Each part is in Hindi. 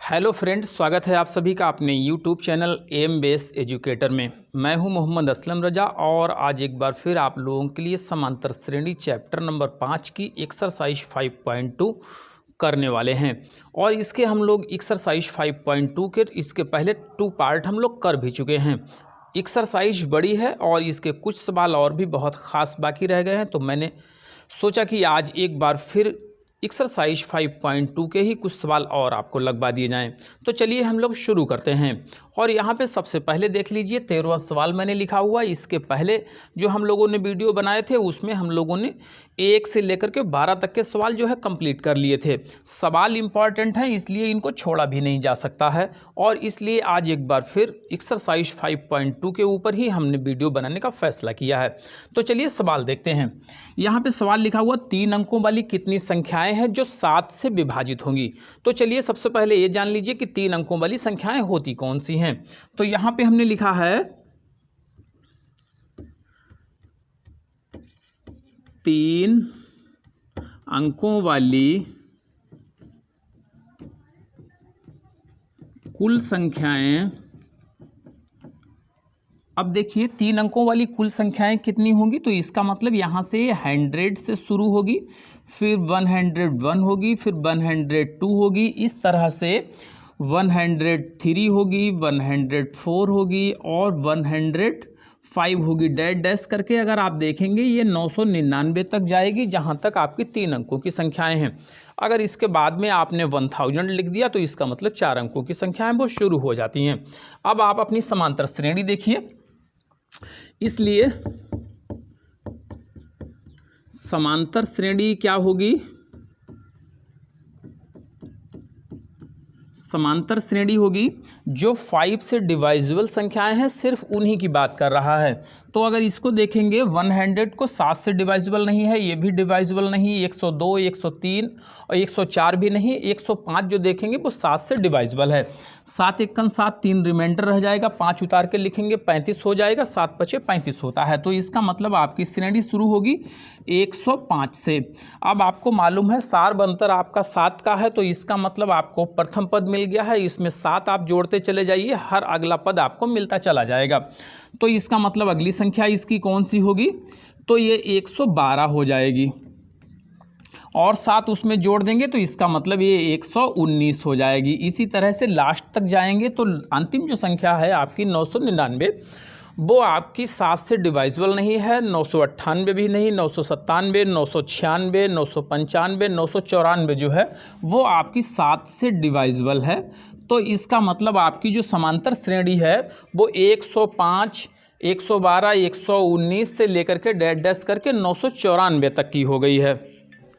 हेलो फ्रेंड्स, स्वागत है आप सभी का अपने YouTube channel M base educator में। मैं हूं मोहम्मद असलम रजा और आज एक बार फिर आप लोगों के लिए समांतर श्रेणी चैप्टर नंबर 5 की एक्सरसाइज 5.2 करने वाले हैं। और इसके हम लोग एक्सरसाइज 5.2 के इसके पहले 2 पार्ट हम लोग कर भी चुके हैं। एक्सरसाइज बड़ी है और इसके कुछ सवाल और भी बहुत ख़ास बाकी रह गए हैं, तो मैंने सोचा कि आज एक बार फिर एक्सरसाइज 5.2 के ही कुछ सवाल और आपको लगवा दिए जाएं। तो चलिए हम लोग शुरू करते हैं। और यहाँ पे सबसे पहले देख लीजिए 13वां सवाल मैंने लिखा हुआ। इसके पहले जो हम लोगों ने वीडियो बनाए थे उसमें हम लोगों ने 1 से लेकर के 12 तक के सवाल जो है कंप्लीट कर लिए थे। सवाल इम्पॉर्टेंट हैं, इसलिए इनको छोड़ा भी नहीं जा सकता है और इसलिए आज एक बार फिर एक्सरसाइज 5.2 के ऊपर ही हमने वीडियो बनाने का फैसला किया है। तो चलिए सवाल देखते हैं। यहाँ पे सवाल लिखा हुआ 3 अंकों वाली कितनी संख्याएं हैं जो 7 से विभाजित होंगी। तो चलिए सबसे पहले ये जान लीजिए कि 3 अंकों वाली संख्याएं होती कौन सी हैं। तो यहाँ पे हमने लिखा है 3 अंकों वाली कुल संख्याएं। अब देखिए 3 अंकों वाली कुल संख्याएं कितनी होंगी, तो इसका मतलब यहाँ से 100 से शुरू होगी, फिर 101 होगी, फिर 102 होगी, इस तरह से 103 होगी, 104 होगी और 105 होगी। डैश डैश करके अगर आप देखेंगे ये 999 तक जाएगी, जहाँ तक आपकी 3 अंकों की संख्याएं हैं। अगर इसके बाद में आपने 1000 लिख दिया तो इसका मतलब 4 अंकों की संख्याएं वो शुरू हो जाती हैं। अब आप अपनी समांतर श्रेणी देखिए, इसलिए समांतर श्रेणी क्या होगी? समांतर श्रेणी होगी जो 5 से डिवाइजिबल संख्याएं हैं, सिर्फ उन्हीं की बात कर रहा है। तो अगर इसको देखेंगे 100 को 7 से डिवाइजिबल नहीं है, ये भी डिवाइजिबल नहीं, 102, 103 और 104 भी नहीं, 105 जो देखेंगे वो 7 से डिवाइजिबल है। 7 एकन 7, 3 रिमाइंडर रह जाएगा, 5 उतार के लिखेंगे 35 हो जाएगा, 7 बचे 35 होता है। तो इसका मतलब आपकी श्रेणी शुरू होगी 105 से। अब आपको मालूम है सार्ब अंतर आपका 7 का है, तो इसका मतलब आपको प्रथम पद मिल गया है, इसमें 7 आप जोड़ते चले जाइए, हर अगला पद आपको मिलता चला जाएगा। तो इसका मतलब अगली संख्या इसकी कौन सी होगी? तो ये 112 हो जाएगी और 7 उसमें जोड़ देंगे तो इसका मतलब ये 119 हो जाएगी। इसी तरह से लास्ट तक जाएंगे तो अंतिम जो संख्या है आपकी 999, वो आपकी 7 से डिवाइजिबल नहीं है, 998 भी नहीं, 997, 996, 995, 994 जो है वो आपकी 7 से डिवाइजिबल है। तो इसका मतलब आपकी जो समांतर श्रेणी है वो 105, 112, 119 से लेकर के डैश डैश करके 994 तक की हो गई है,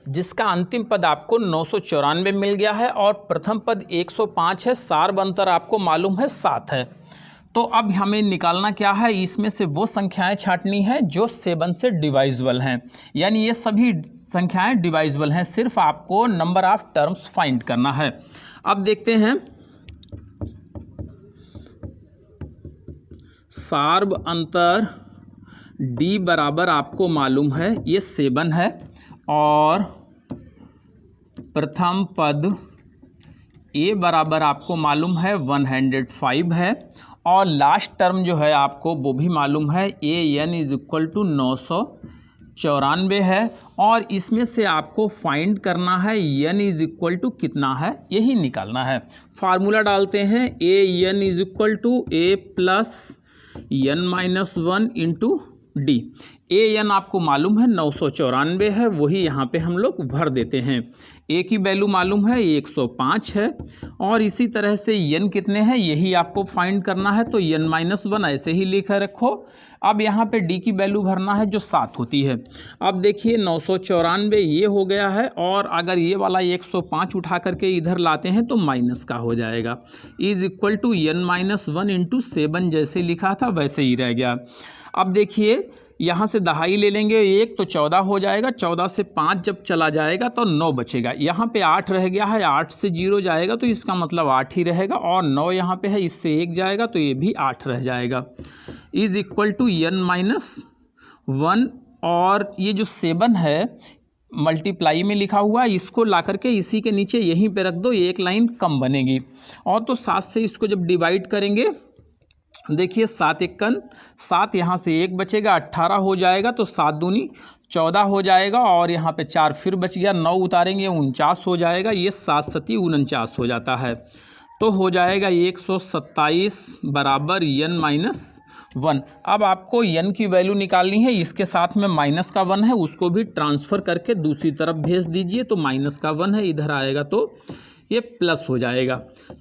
जिसका अंतिम पद आपको 994 मिल गया है और प्रथम पद 105 है। सार्ब अंतर आपको मालूम है 7 है। तो अब हमें निकालना क्या है, इसमें से वो संख्याएं छांटनी है जो 7 से डिवाइजिबल हैं, यानी ये सभी संख्याएं डिवाइजिबल हैं, सिर्फ आपको नंबर ऑफ टर्म्स फाइंड करना है। अब देखते हैं सार्ब अंतर D बराबर आपको मालूम है ये 7 है और प्रथम पद A बराबर आपको मालूम है 105 है और लास्ट टर्म जो है आपको वो भी मालूम है AN = 994 है और इसमें से आपको फाइंड करना है N = कितना है, यही निकालना है। फार्मूला डालते हैं AN = A + n-1 into D। AN आपको मालूम है 994 है, वही यहाँ पे हम लोग भर देते हैं। A की वैल्यू मालूम है 105 है और इसी तरह से N कितने हैं यही आपको फाइंड करना है, तो n-1 ऐसे ही लिखा रखो। अब यहाँ पे D की वैल्यू भरना है जो 7 होती है। अब देखिए 994 ये हो गया है और अगर ये वाला 105 उठा करके इधर लाते हैं तो माइनस का हो जाएगा, = n-1 इंटू 7 जैसे लिखा था वैसे ही रह गया। अब देखिए यहाँ से दहाई ले लेंगे 1 तो 14 हो जाएगा, 14 से 5 जब चला जाएगा तो 9 बचेगा। यहाँ पे 8 रह गया है, 8 से 0 जाएगा तो इसका मतलब 8 ही रहेगा और 9 यहाँ पे है, इससे 1 जाएगा तो ये भी 8 रह जाएगा, = n-1। और ये जो 7 है मल्टीप्लाई में लिखा हुआ है, इसको ला करके इसी के नीचे यहीं पे रख दो, ये एक लाइन कम बनेगी। और तो 7 से इसको जब डिवाइड करेंगे, देखिए 7 एकन 7, यहाँ से 1 बचेगा, 18 हो जाएगा, तो 7 दूनी 14 हो जाएगा, और यहाँ पे 4 फिर बच गया, 9 उतारेंगे 49 हो जाएगा, ये 7 सती 49 हो जाता है। तो हो जाएगा 127 बराबर n-1। अब आपको n की वैल्यू निकालनी है, इसके साथ में माइनस का 1 है, उसको भी ट्रांसफ़र करके दूसरी तरफ भेज दीजिए, तो माइनस का 1 है, इधर आएगा तो ये प्लस हो जाएगा।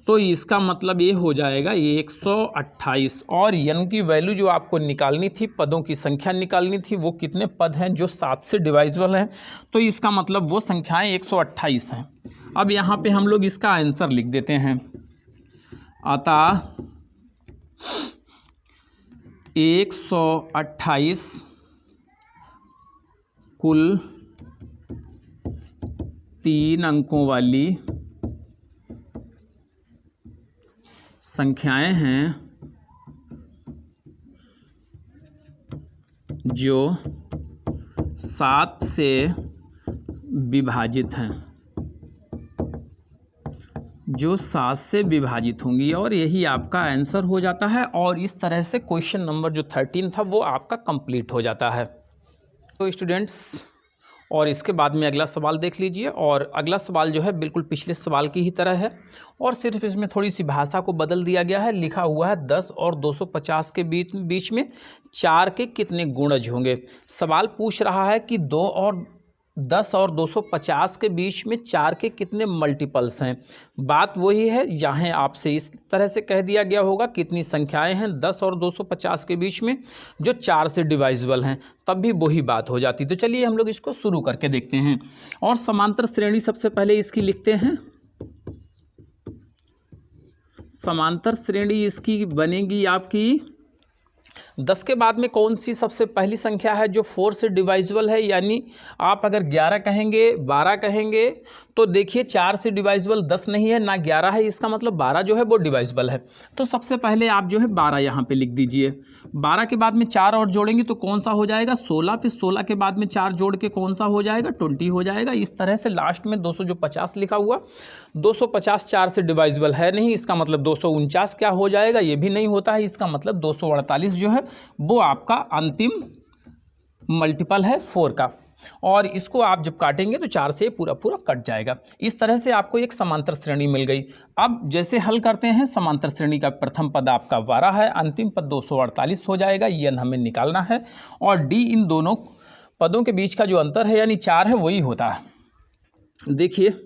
तो इसका मतलब ये हो जाएगा 128। और n की वैल्यू जो आपको निकालनी थी, पदों की संख्या निकालनी थी, वो कितने पद हैं जो 7 से डिवाइजिबल हैं, तो इसका मतलब वो संख्याएं 128 हैं। अब यहाँ पे हम लोग इसका आंसर लिख देते हैं, अतः 128 कुल 3 अंकों वाली संख्याएं हैं जो 7 से विभाजित हैं, जो 7 से विभाजित होंगी, और यही आपका आंसर हो जाता है। और इस तरह से क्वेश्चन नंबर जो 13 था वो आपका कंप्लीट हो जाता है। तो स्टूडेंट्स, और इसके बाद में अगला सवाल देख लीजिए। और अगला सवाल जो है बिल्कुल पिछले सवाल की ही तरह है, और सिर्फ इसमें थोड़ी सी भाषा को बदल दिया गया है। लिखा हुआ है 10 और 250 के बीच में 4 के कितने गुणज होंगे। सवाल पूछ रहा है कि 10 और 250 के बीच में 4 के कितने मल्टीपल्स हैं। बात वही है, यहाँ आपसे इस तरह से कह दिया गया होगा कितनी संख्याएं हैं 10 और 250 के बीच में जो 4 से डिवाइजिबल हैं, तब भी वही बात हो जाती। तो चलिए हम लोग इसको शुरू करके देखते हैं। और समांतर श्रेणी सबसे पहले इसकी लिखते हैं। समांतर श्रेणी इसकी बनेगी आपकी 10 के बाद में कौन सी सबसे पहली संख्या है जो 4 से डिवाइजिबल है। यानी आप अगर 11 कहेंगे, 12 कहेंगे, तो देखिए 4 से डिवाइजिबल 10 नहीं है ना 11 है, इसका मतलब 12 जो है वो डिवाइजिबल है। तो सबसे पहले आप जो है 12 यहाँ पे लिख दीजिए। 12 के बाद में 4 और जोड़ेंगे तो कौन सा हो जाएगा 16, फिर 16 के बाद में 4 जोड़ के कौन सा हो जाएगा 20 हो जाएगा। इस तरह से लास्ट में 250 लिखा हुआ, 250 4 से डिवाइजिबल है नहीं, इसका मतलब 249 क्या हो जाएगा, ये भी नहीं होता है, इसका मतलब 248 जो है वो आपका अंतिम मल्टीपल है 4 का। और इसको आप जब काटेंगे तो 4 से पूरा पूरा कट जाएगा। इस तरह से आपको एक समांतर श्रेणी मिल गई। अब जैसे हल करते हैं, समांतर श्रेणी का प्रथम पद आपका 12 है, अंतिम पद 248 हो जाएगा, ये हमें निकालना है। और डी इन दोनों पदों के बीच का जो अंतर है यानी 4 है, वही होता है। देखिए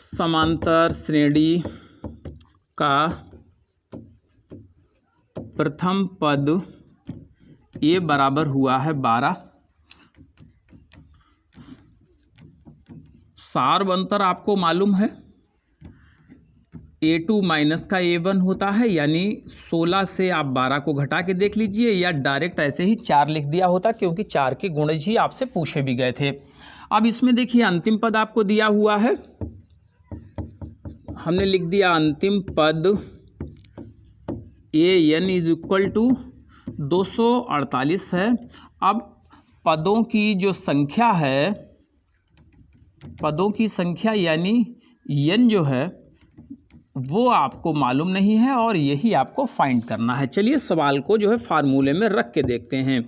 समांतर श्रेणी का प्रथम पद ये बराबर हुआ है 12। सार्व अंतर आपको मालूम है, A2 माइनस का A1 होता है, यानी 16 से आप 12 को घटा के देख लीजिए, या डायरेक्ट ऐसे ही 4 लिख दिया होता, क्योंकि 4 के गुणज ही आपसे पूछे भी गए थे। अब इसमें देखिए अंतिम पद आपको दिया हुआ है, हमने लिख दिया अंतिम पद AN इज इक्वल टू 248 है। अब पदों की जो संख्या है, पदों की संख्या यानी n जो है वो आपको मालूम नहीं है, और यही आपको फाइंड करना है। चलिए सवाल को जो है फार्मूले में रख के देखते हैं।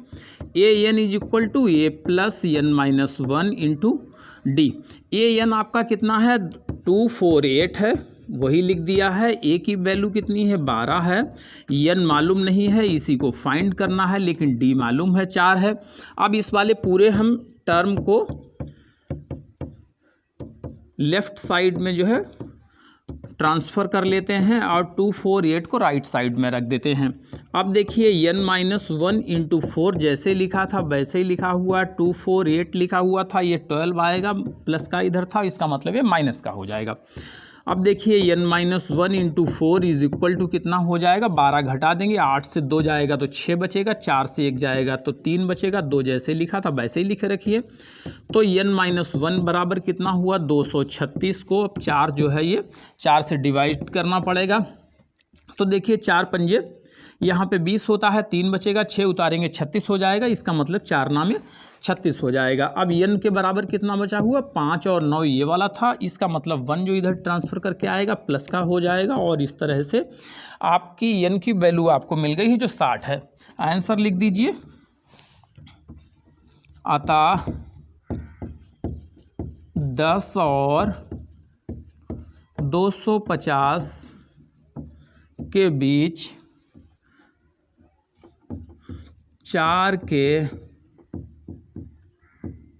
AN is equal to A plus n-1 into D. AN आपका कितना है 248 है, वही लिख दिया है। A की वैल्यू कितनी है 12 है, n मालूम नहीं है, इसी को फाइंड करना है, लेकिन D मालूम है 4 है। अब इस वाले पूरे हम टर्म को लेफ्ट साइड में जो है ट्रांसफ़र कर लेते हैं, और 248 को राइट साइड में रख देते हैं। अब देखिए n-1 इंटू 4 जैसे लिखा था वैसे ही लिखा हुआ, 248 लिखा हुआ था, ये 12 आएगा, प्लस का इधर था, इसका मतलब ये माइनस का हो जाएगा। अब देखिए n-1 into 4 is equal to कितना हो जाएगा, 12 घटा देंगे, 8 से 2 जाएगा तो 6 बचेगा, 4 से 1 जाएगा तो 3 बचेगा, 2 जैसे लिखा था वैसे ही लिखे रखिए। तो n-1 बराबर कितना हुआ 236 को अब 4 जो है ये 4 से डिवाइड करना पड़ेगा। तो देखिए 4 पंजे यहाँ पे 20 होता है, 3 बचेगा, 6 उतारेंगे 36 हो जाएगा, इसका मतलब 4 नामे 36 हो जाएगा। अब n के बराबर कितना बचा हुआ, 5 और 9 ये वाला था, इसका मतलब 1 जो इधर ट्रांसफ़र करके आएगा प्लस का हो जाएगा, और इस तरह से आपकी n की वैल्यू आपको मिल गई है जो 60 है। आंसर लिख दीजिए, अतः 10 और 250 के बीच 4 के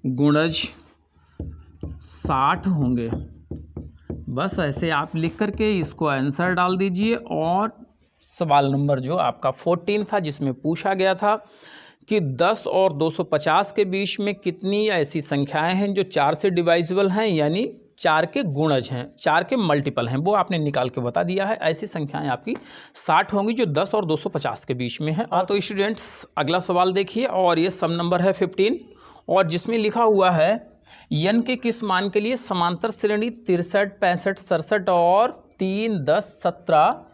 गुणज 60 होंगे। बस ऐसे आप लिख करके इसको आंसर डाल दीजिए। और सवाल नंबर जो आपका 14 था, जिसमें पूछा गया था कि 10 और 250 के बीच में कितनी ऐसी संख्याएं हैं जो 4 से डिवाइजिबल हैं, यानी 4 के गुणज हैं, 4 के मल्टीपल हैं, वो आपने निकाल के बता दिया है। ऐसी संख्याएं आपकी 60 होंगी जो 10 और 250 के बीच में है। तो स्टूडेंट्स अगला सवाल देखिए, और ये सम नंबर है 15, और जिसमें लिखा हुआ है n के किस मान के लिए समांतर श्रेणी 63, 65, 67 और 3, 10, 17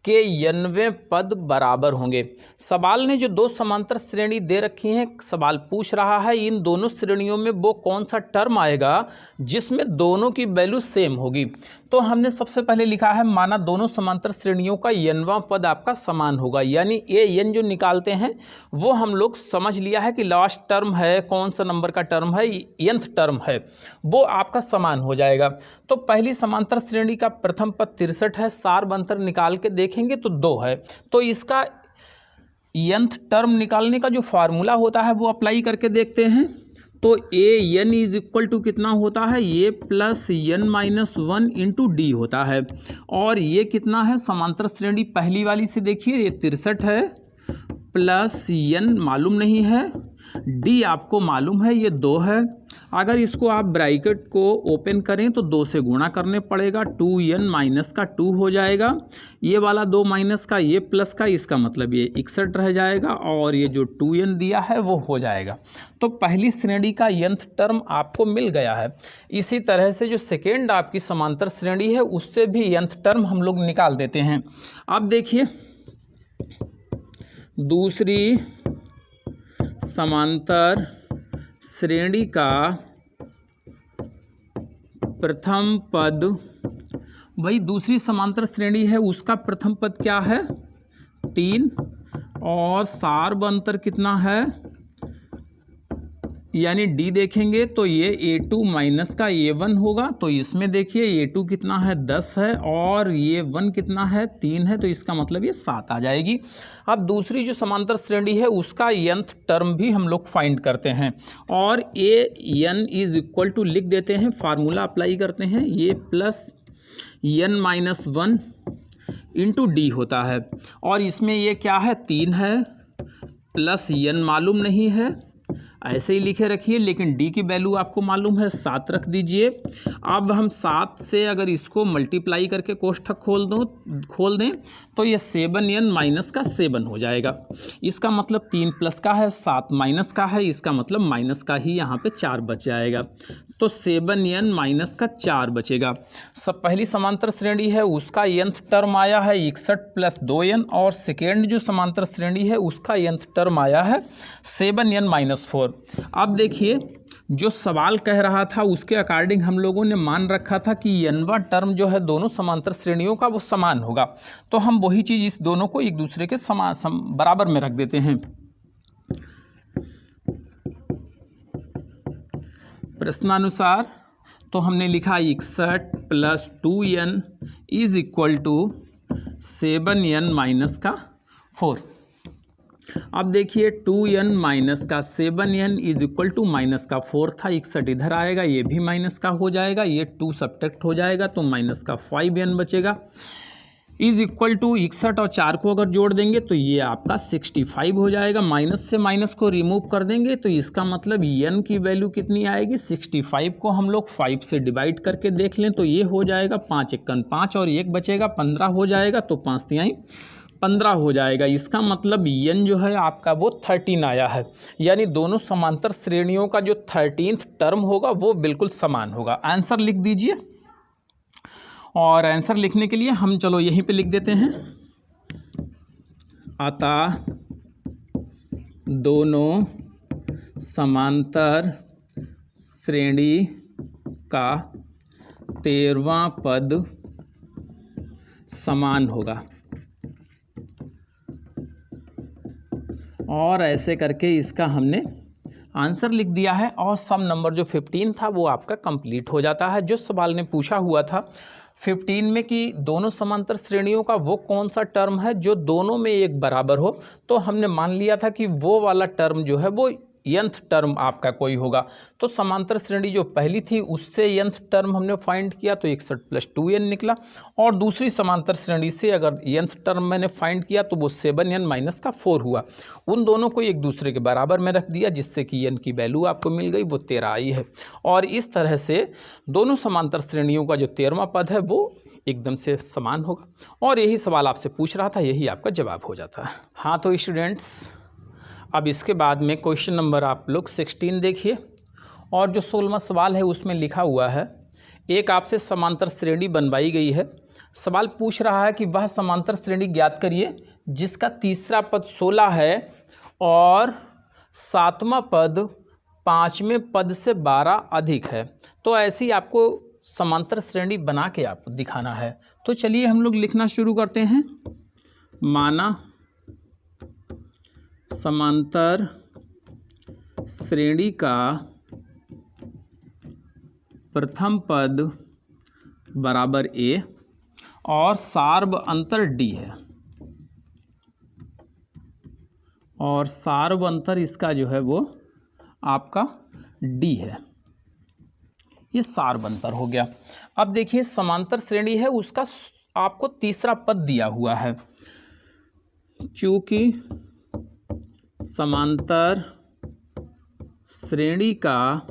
के 90 पद बराबर होंगे। सवाल ने जो दो समांतर श्रेणी दे रखी हैं, सवाल पूछ रहा है इन दोनों श्रेणियों में वो कौन सा टर्म आएगा जिसमें दोनों की वैल्यू सेम होगी। तो हमने सबसे पहले लिखा है माना दोनों समांतर श्रेणियों का n वां पद आपका समान होगा, यानी a n जो निकालते हैं वो हम लोग समझ लिया है कि लास्ट टर्म है, कौन सा नंबर का टर्म है, nth टर्म है, वो आपका समान हो जाएगा। तो पहली समांतर श्रेणी का प्रथम पद 63 है, सार अंतर निकाल के देखेंगे तो 2 है, तो इसका nth टर्म निकालने का जो फार्मूला होता है वो अप्लाई करके देखते हैं। तो a n is equal to कितना होता है, a plus n minus 1 into D होता है। और ये कितना है, समांतर श्रेणी पहली वाली से देखिए ये 63 है, प्लस एन मालूम नहीं है, डी आपको मालूम है ये 2 है। अगर इसको आप ब्रैकेट को ओपन करें तो 2 से गुणा करने पड़ेगा, 2n माइनस का 2 हो जाएगा, ये वाला 2 माइनस का, ये प्लस का, इसका मतलब ये 61 रह जाएगा, और ये जो 2n दिया है वो हो जाएगा। तो पहली श्रेणी का nth टर्म आपको मिल गया है। इसी तरह से जो सेकेंड आपकी समांतर श्रेणी है उससे भी nth टर्म हम लोग निकाल देते हैं। अब देखिए दूसरी समांतर श्रेणी का प्रथम पद, वही दूसरी समांतर श्रेणी है उसका प्रथम पद क्या है 3, और सार अंतर कितना है, यानी डी देखेंगे तो ये a2 माइनस का a1 होगा। तो इसमें देखिए a2 कितना है 10 है, और ये 1 कितना है 3 है, तो इसका मतलब ये 7 आ जाएगी। अब दूसरी जो समांतर श्रेणी है उसका nth टर्म भी हम लोग फाइंड करते हैं, और a n is equal to लिख देते हैं, फार्मूला अप्लाई करते हैं, ये plus n minus 1 into D होता है। और इसमें ये क्या है 3 है, प्लस n मालूम नहीं है, ऐसे ही लिखे रखिए, लेकिन d की वैल्यू आपको मालूम है 7 रख दीजिए। अब हम 7 से अगर इसको मल्टीप्लाई करके कोष्ठक खोल दें तो ये 7n माइनस का 7 हो जाएगा। इसका मतलब 3 प्लस का है, 7 माइनस का है, इसका मतलब माइनस का ही यहाँ पे 4 बच जाएगा। तो 7n माइनस का 4 बचेगा। सब पहली समांतर श्रेणी है उसका nth टर्म आया है 61 प्लस 2n, और सेकेंड जो समांतर श्रेणी है उसका nth टर्म आया है 7n माइनस 4। अब देखिए जो सवाल कह रहा था उसके अकॉर्डिंग हम लोगों ने मान रखा था कि n वां टर्म जो है दोनों समांतर श्रेणियों का वो समान होगा, तो हम वही चीज़ इस दोनों को एक दूसरे के बराबर में रख देते हैं। प्रश्नानुसार तो हमने लिखा 61 plus 2n is equal to 7n minus का 4। अब देखिए 2n माइनस का 7n is equal to minus का 4 था, 61 इधर आएगा, ये भी माइनस का हो जाएगा, ये 2 सब्ट्रैक्ट हो जाएगा तो माइनस का 5n बचेगा, इज इक्वल टू 61 और 4 को अगर जोड़ देंगे तो ये आपका 65 हो जाएगा। माइनस से माइनस को रिमूव कर देंगे तो इसका मतलब n की वैल्यू कितनी आएगी 65 को हम लोग 5 से डिवाइड करके देख लें तो ये हो जाएगा 5 एकन 5 और 1 बचेगा 15 हो जाएगा, तो 5 तिहाई 15 हो जाएगा। इसका मतलब n जो है आपका वो 13 आया है, यानी दोनों समांतर श्रेणियों का जो 13th टर्म होगा वो बिल्कुल समान होगा। आंसर लिख दीजिए, और आंसर लिखने के लिए हम चलो यहीं पे लिख देते हैं, अतः दोनों समांतर श्रेणी का 13वां पद समान होगा। और ऐसे करके इसका हमने आंसर लिख दिया है और सम नंबर जो 15 था वो आपका कंप्लीट हो जाता है। जो सवाल ने पूछा हुआ था 15 में कि दोनों समांतर श्रेणियों का वो कौन सा टर्म है जो दोनों में एक बराबर हो, तो हमने मान लिया था कि वो वाला टर्म जो है वो nth टर्म आपका कोई होगा। तो समांतर श्रेणी जो पहली थी उससे nth टर्म हमने फाइंड किया तो 61 + 2n निकला, और दूसरी समांतर श्रेणी से अगर nth टर्म मैंने फाइंड किया तो वो 7n - 4 हुआ। उन दोनों को एक दूसरे के बराबर में रख दिया जिससे कि n की वैल्यू आपको मिल गई, वो 13 आई है। और इस तरह से दोनों समांतर श्रेणियों का जो 13वां पद है वो एकदम से समान होगा। और यही सवाल आपसे पूछ रहा था, यही आपका जवाब हो जाता है। हाँ तो स्टूडेंट्स, अब इसके बाद में क्वेश्चन नंबर आप लोग 16 देखिए, और जो 16वां सवाल है उसमें लिखा हुआ है एक आपसे समांतर श्रेणी बनवाई गई है। सवाल पूछ रहा है कि वह समांतर श्रेणी ज्ञात करिए जिसका तीसरा पद 16 है और 7वां पद 5वें पद से 12 अधिक है। तो ऐसी आपको समांतर श्रेणी बना के आपको दिखाना है। तो चलिए हम लोग लिखना शुरू करते हैं। माना समांतर श्रेणी का प्रथम पद बराबर a और सार्व अंतर d है, और सार्व अंतर इसका जो है वो आपका d है। ये सार्व अंतर हो गया। अब देखिए समांतर श्रेणी है उसका आपको तीसरा पद दिया हुआ है। चूंकि समांतर श्रेणी का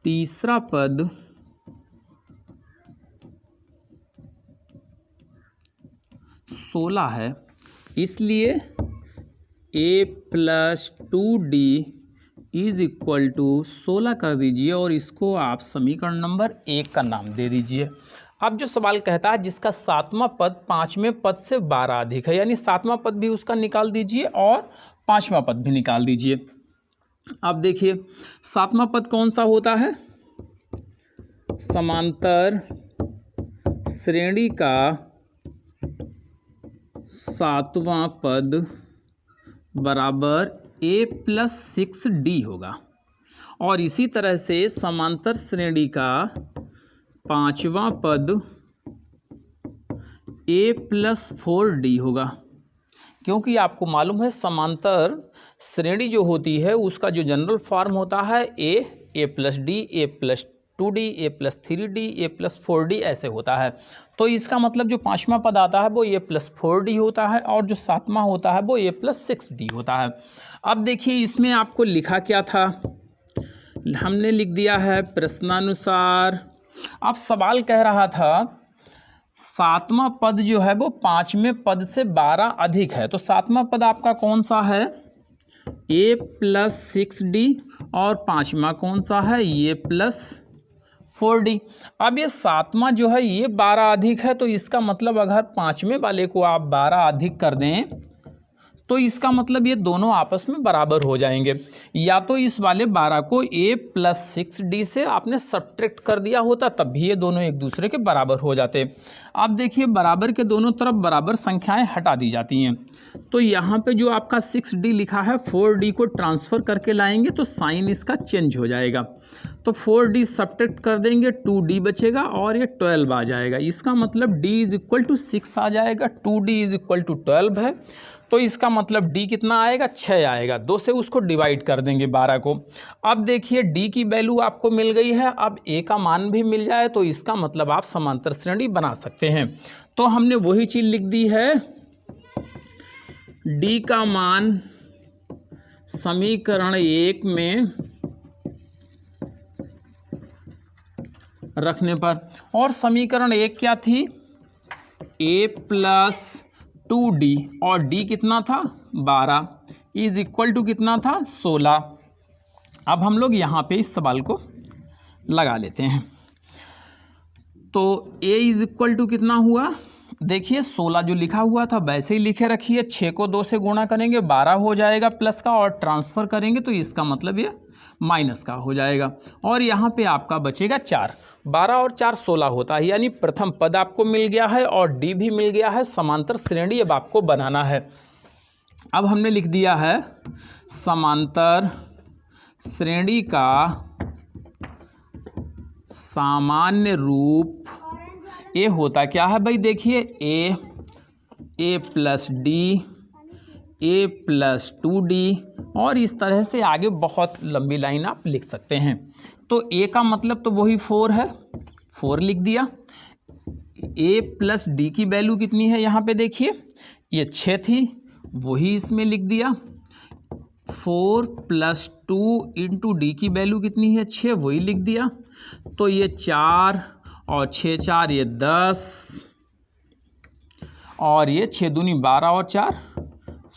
तीसरा पद सोलह है, इसलिए a + 2d = 16 कर दीजिए और इसको आप समीकरण नंबर 1 का नाम दे दीजिए। अब जो सवाल कहता है जिसका 7वां पद 5वें पद से 12 अधिक है, यानी 7वां पद भी उसका निकाल दीजिए और 5वां पद भी निकाल दीजिए। अब देखिए 7वां पद कौन सा होता है? समांतर श्रेणी का 7वां पद बराबर a + 6d होगा। और इसी तरह से समांतर श्रेणी का 5वां पद a + 4d होगा, क्योंकि आपको मालूम है समांतर श्रेणी जो होती है उसका जो जनरल फॉर्म होता है a + d, a + 2d, a + 3d, a + 4d ऐसे होता है। तो इसका मतलब जो 5वां पद आता है वो a + 4d होता है और जो 7वां होता है वो a + 6d होता है। अब देखिए इसमें आपको लिखा क्या था, हमने लिख दिया है प्रश्नानुसार। अब सवाल कह रहा था 7वां पद जो है वो 5वें पद से 12 अधिक है। तो 7वां पद आपका कौन सा है? a + 6d, और 5वां कौन सा है? a + 4d। अब ये 7वां जो है ये 12 अधिक है, तो इसका मतलब अगर 5वें वाले को आप 12 अधिक कर दें तो इसका मतलब ये दोनों आपस में बराबर हो जाएंगे। या तो इस वाले 12 को a + 6d से आपने सब्ट्रैक्ट कर दिया होता, तब भी ये दोनों एक दूसरे के बराबर हो जाते। अब देखिए बराबर के दोनों तरफ बराबर संख्याएं हटा दी जाती हैं। तो यहाँ पे जो आपका 6d लिखा है 4d को ट्रांसफ़र करके लाएंगे तो साइन इसका चेंज हो जाएगा। तो 4d सब्ट्रैक्ट कर देंगे, 2d बचेगा और ये 12 आ जाएगा। इसका मतलब d = 6 आ जाएगा, 2d = 12 है। तो इसका मतलब d कितना आएगा? 6 आएगा। 2 से उसको डिवाइड कर देंगे 12 को। अब देखिए d की वैल्यू आपको मिल गई है, अब a का मान भी मिल जाए तो इसका मतलब आप समांतर श्रेणी बना सकते हैं। तो हमने वही चीज़ लिख दी है, d का मान समीकरण 1 में रखने पर, और समीकरण 1 क्या थी? a + 2d, और d कितना था? 12 = कितना था? 16। अब हम लोग यहाँ पे इस सवाल को लगा लेते हैं। तो a इज इक्वल टू कितना हुआ, देखिए 16 जो लिखा हुआ था वैसे ही लिखे रखिए, 6 को 2 से गुणा करेंगे 12 हो जाएगा प्लस का, और ट्रांसफ़र करेंगे तो इसका मतलब ये माइनस का हो जाएगा, और यहाँ पे आपका बचेगा 4। 12 और 4 16 होता है, यानी प्रथम पद आपको मिल गया है और डी भी मिल गया है। समांतर श्रेणी अब आपको बनाना है। अब हमने लिख दिया है समांतर श्रेणी का सामान्य रूप ए होता क्या है भाई, देखिए ए प्लस डी, ए प्लस 2d, और इस तरह से आगे बहुत लंबी लाइन आप लिख सकते हैं। तो ए का मतलब तो वही 4 है, 4 लिख दिया। ए प्लस डी की वैल्यू कितनी है, यहाँ पे देखिए ये 6 थी, वही इसमें लिख दिया। 4 प्लस 2 इंटू डी की वैल्यू कितनी है, 6, वही लिख दिया। तो ये 4 और 6 4 ये 10, और ये 6 दूनी 12 और 4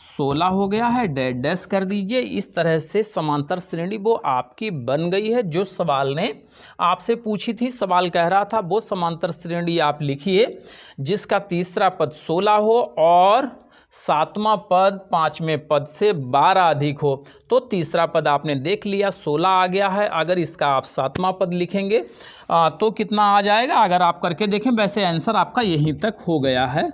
16 हो गया है। डैश डैश कर दीजिए। इस तरह से समांतर श्रेणी वो आपकी बन गई है जो सवाल ने आपसे पूछी थी। सवाल कह रहा था वो समांतर श्रेणी आप लिखिए जिसका तीसरा पद 16 हो और सातवां पद पांचवें पद से 12 अधिक हो। तो तीसरा पद आपने देख लिया 16 आ गया है। अगर इसका आप सातवां पद लिखेंगे तो कितना आ जाएगा, अगर आप करके देखें, वैसे आंसर आपका यहीं तक हो गया है।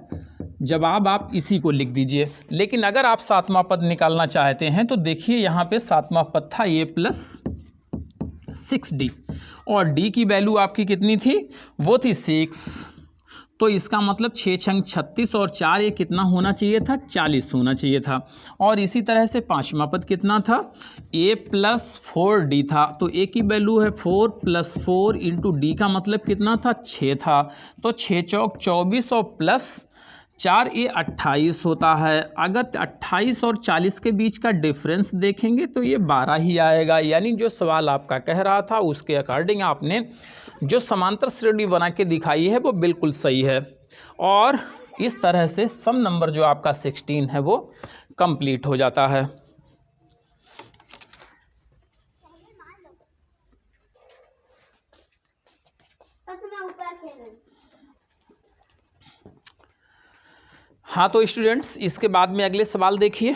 जवाब आप इसी को लिख दीजिए। लेकिन अगर आप सातवां पद निकालना चाहते हैं तो देखिए यहाँ पे सातवां पद था a प्लस 6d, और d की वैल्यू आपकी कितनी थी, वो थी 6। तो इसका मतलब 6 छंग 36 और 4 ये कितना होना चाहिए था, 40 होना चाहिए था। और इसी तरह से पांचवा पद कितना था, a प्लस 4d था। तो a की वैल्यू है 4 प्लस 4 इंटू डी का मतलब कितना था, 6 था। तो 6 चौक 24 और प्लस 4 ये 28 होता है। अगर 28 और 40 के बीच का डिफरेंस देखेंगे तो ये 12 ही आएगा। यानी जो सवाल आपका कह रहा था उसके अकॉर्डिंग आपने जो समांतर श्रेणी बना के दिखाई है वो बिल्कुल सही है। और इस तरह से सम नंबर जो आपका 16 है वो कंप्लीट हो जाता है। हाँ तो स्टूडेंट्स इसके बाद में अगले सवाल देखिए,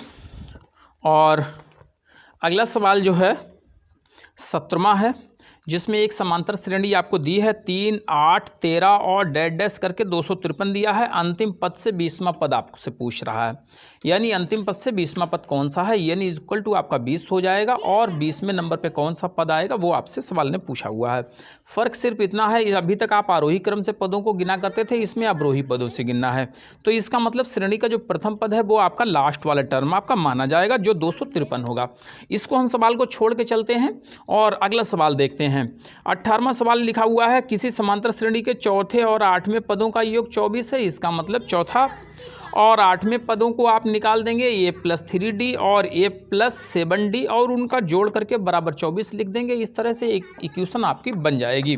और अगला सवाल जो है 17वां है, जिसमें एक समांतर श्रेणी आपको दी है 3, 8, 13 और डैश डैश करके 253 दिया है। अंतिम पद से 20वां पद आपसे पूछ रहा है, यानी अंतिम पद से 20वां पद कौन सा है, यानी इक्वल टू आपका 20 हो जाएगा, और 20वें नंबर पे कौन सा पद आएगा वो आपसे सवाल ने पूछा हुआ है। फ़र्क सिर्फ इतना है, अभी तक आप आरोही क्रम से पदों को गिना करते थे, इसमें अवरोही पदों से गिनना है। तो इसका मतलब श्रेणी का जो प्रथम पद है वो आपका लास्ट वाला टर्म आपका माना जाएगा जो 253 होगा। इसको हम सवाल को छोड़ के चलते हैं और अगला सवाल देखते हैं। 18वां सवाल लिखा हुआ है, किसी समांतर श्रेणी के चौथे और 8वें पदों का योग 24 है। इसका मतलब चौथा और 8वें पदों को आप निकाल देंगे a प्लस 3d और a प्लस 7d, और उनका जोड़ करके बराबर 24 लिख देंगे। इस तरह से एक इक्वेशन आपकी बन जाएगी।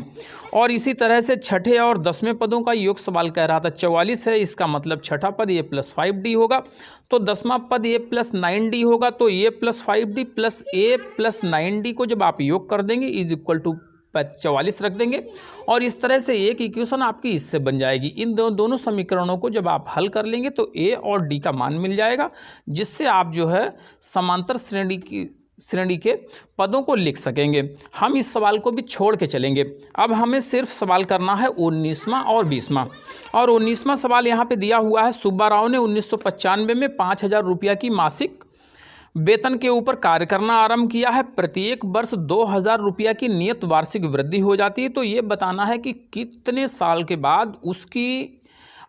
और इसी तरह से छठे और 10वें पदों का योग सवाल कह रहा था 44 है। इसका मतलब छठा पद a प्लस 5d होगा, तो 10वां पद a प्लस 9d होगा। तो a plus 5d plus a plus 9d को जब आप योग कर देंगे इज इक्वल टू 44 रख देंगे, और इस तरह से एक इक्वेशन आपकी इससे बन जाएगी। इन दोनों समीकरणों को जब आप हल कर लेंगे तो a और d का मान मिल जाएगा, जिससे आप जो है समांतर श्रेणी के पदों को लिख सकेंगे। हम इस सवाल को भी छोड़ के चलेंगे। अब हमें सिर्फ सवाल करना है 19वां और 20वां। और 19वां सवाल यहाँ पे दिया हुआ है, सुब्बा राव ने 1995 में 5000 रुपया की मासिक वेतन के ऊपर कार्य करना आरंभ किया है। प्रत्येक वर्ष 2000 रुपया की नियत वार्षिक वृद्धि हो जाती है। तो ये बताना है कि कितने साल के बाद उसकी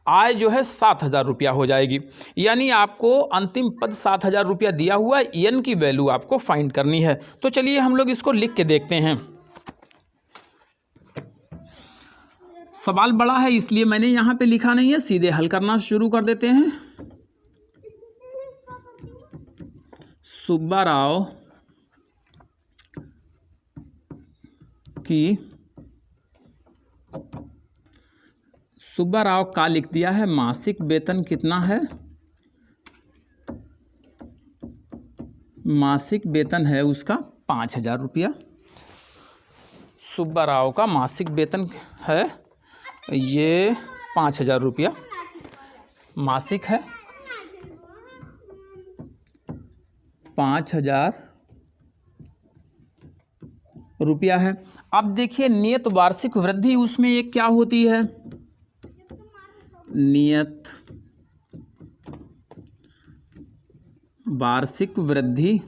आय जो है 7000 रुपया हो जाएगी। यानी आपको अंतिम पद 7000 रुपया दिया हुआ है, एन की वैल्यू आपको फाइंड करनी है। तो चलिए हम लोग इसको लिख के देखते हैं। सवाल बड़ा है इसलिए मैंने यहाँ पे लिखा नहीं है, सीधे हल करना शुरू कर देते हैं। सुब्बा राव का लिख दिया है मासिक वेतन कितना है, मासिक वेतन है उसका 5000 रुपया। सुब्बा राव का मासिक वेतन है ये 5,000 रुपया मासिक है, 5,000 रुपया है। अब देखिए नियत वार्षिक वृद्धि, उसमें एक क्या होती है, नियत वार्षिक वृद्धि,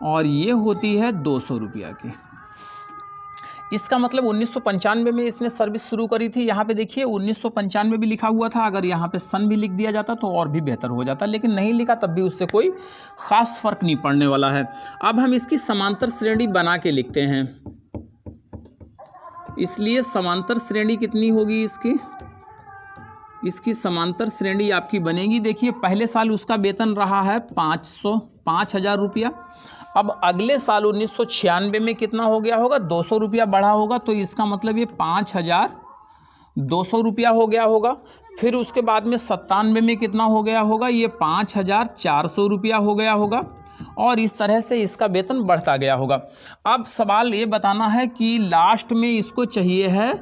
और ये होती है 200 रुपया की। इसका मतलब 1995 में इसने सर्विस शुरू करी थी। यहाँ पे देखिए 1995 भी लिखा हुआ था, अगर यहाँ पे सन भी लिख दिया जाता तो और भी बेहतर हो जाता, लेकिन नहीं लिखा तब भी उससे कोई ख़ास फर्क नहीं पड़ने वाला है। अब हम इसकी समांतर श्रेणी बना के लिखते हैं, इसलिए समांतर श्रेणी कितनी होगी इसकी समांतर श्रेणी आपकी बनेगी। देखिए पहले साल उसका वेतन रहा है 5,000 रुपया। अब अगले साल 1996 में कितना हो गया होगा, 200 रुपया बढ़ा होगा, तो इसका मतलब ये 5,200 रुपया हो गया होगा। फिर उसके बाद में 97 में कितना हो गया होगा, ये 5,400 रुपया हो गया होगा, और इस तरह से इसका वेतन बढ़ता गया होगा। अब सवाल ये बताना है कि लास्ट में इसको चाहिए है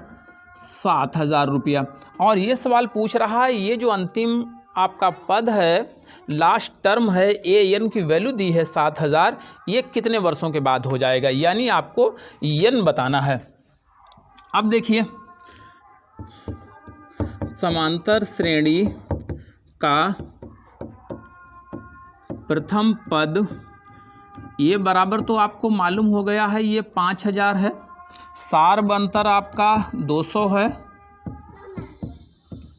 7,000 रुपया, और ये सवाल पूछ रहा है ये जो अंतिम आपका पद है, लास्ट टर्म है, एन की वैल्यू दी है 7,000, ये कितने वर्षों के बाद हो जाएगा, यानी आपको एन बताना है। अब देखिए समांतर श्रेणी का प्रथम पद, ये बराबर तो आपको मालूम हो गया है, ये 5,000 है, सार अंतर आपका 200 है,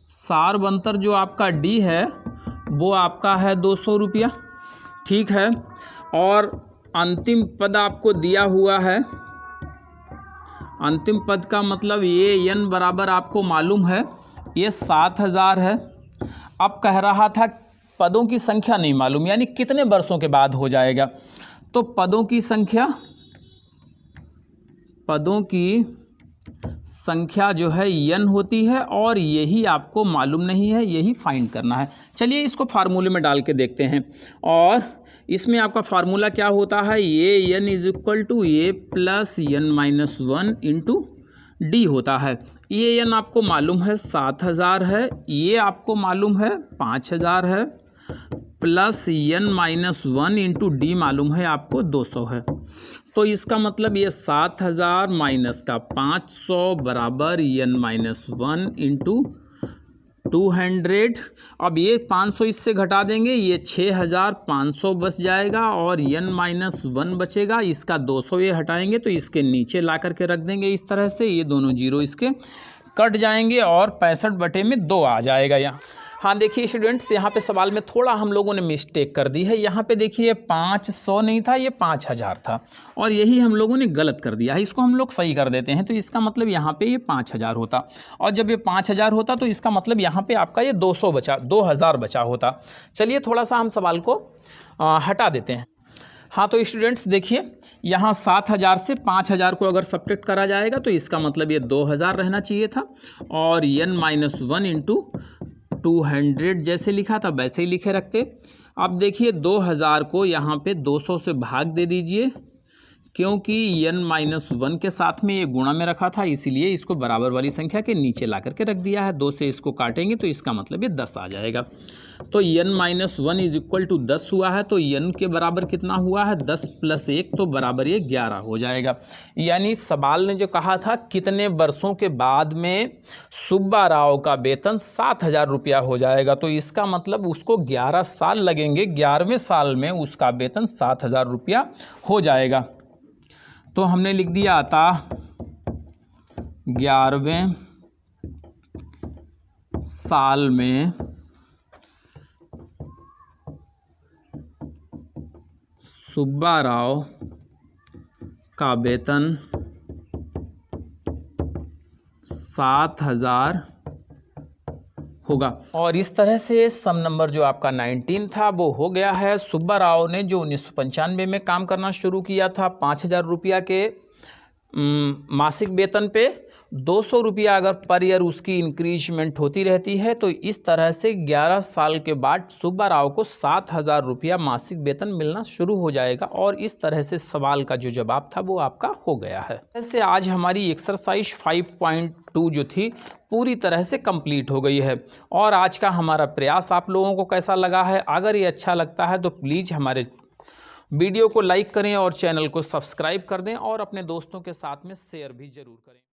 सार अंतर जो आपका डी है वो आपका है 200 रुपया, ठीक है। और अंतिम पद आपको दिया हुआ है, अंतिम पद का मतलब ये एन बराबर आपको मालूम है, ये 7,000 है। अब कह रहा था पदों की संख्या नहीं मालूम, यानी कितने वर्षों के बाद हो जाएगा, तो पदों की संख्या जो है n होती है, और यही आपको मालूम नहीं है, यही फाइंड करना है। चलिए इसको फार्मूले में डाल के देखते हैं, और इसमें आपका फार्मूला क्या होता है, ये n is equal to A plus n minus 1 into D होता है। ये n आपको मालूम है 7,000 है, ये आपको मालूम है 5,000 है, plus n minus 1 into D मालूम है आपको 200 है। तो इसका मतलब ये 7,000 माइनस का 500 बराबर n माइनस 1 इंटू 200। अब ये 500 इससे घटा देंगे, ये 6,500 बच जाएगा, और n माइनस 1 बचेगा, इसका 200 ये हटाएंगे तो इसके नीचे ला करके रख देंगे इस तरह से, ये दोनों जीरो इसके कट जाएंगे, और 65/2 आ जाएगा यहाँ। हाँ देखिए स्टूडेंट्स, यहाँ पे सवाल में थोड़ा हम लोगों ने मिस्टेक कर दी है। यहाँ पे देखिए 500 नहीं था, ये 5,000 था, और यही हम लोगों ने गलत कर दिया है। इसको हम लोग सही कर देते हैं, तो इसका मतलब यहाँ पे ये 5,000 होता, और जब ये 5,000 होता तो इसका मतलब यहाँ पे आपका ये 2,000 बचा होता। चलिए थोड़ा सा हम सवाल को हटा देते हैं। हाँ तो स्टूडेंट्स देखिए, यहाँ 7,000 से 5,000 को अगर सब्ट्रैक्ट करा जाएगा तो इसका मतलब ये 2,000 रहना चाहिए था, और n माइनस 1 इंटू 200 जैसे लिखा था वैसे ही लिखे रखते। अब देखिए 2,000 को यहाँ पे 200 से भाग दे दीजिए, क्योंकि n माइनस 1 के साथ में ये गुणा में रखा था, इसीलिए इसको बराबर वाली संख्या के नीचे ला करके रख दिया है। 2 से इसको काटेंगे तो इसका मतलब ये 10 आ जाएगा। तो n minus 1 is equal to 10 हुआ है, तो n के बराबर कितना हुआ है, 10 प्लस 1 तो बराबर ये 11 हो जाएगा। यानी सवाल ने जो कहा था कितने वर्षों के बाद में सुब्बा राव का वेतन 7,000 रुपया हो जाएगा, तो इसका मतलब उसको 11 साल लगेंगे, 11वें साल में उसका वेतन 7,000 रुपया हो जाएगा। तो हमने लिख दिया अतः 11वें साल में सुब्बा राव का वेतन 7,000 होगा। और इस तरह से सम नंबर जो आपका 19 था वो हो गया है। सुब्बा राव ने जो 1995 में काम करना शुरू किया था 5,000 रुपया के मासिक वेतन पे, 200 रुपया अगर पर ईयर उसकी इंक्रीजमेंट होती रहती है तो इस तरह से 11 साल के बाद सुब्बा राव को 7,000 रुपया मासिक वेतन मिलना शुरू हो जाएगा। और इस तरह से सवाल का जो जवाब था वो आपका हो गया है। ऐसे आज हमारी एक्सरसाइज 5.2 जो थी पूरी तरह से कंप्लीट हो गई है। और आज का हमारा प्रयास आप लोगों को कैसा लगा है? अगर ये अच्छा लगता है तो प्लीज़ हमारे वीडियो को लाइक करें और चैनल को सब्सक्राइब कर दें और अपने दोस्तों के साथ में शेयर भी ज़रूर करें।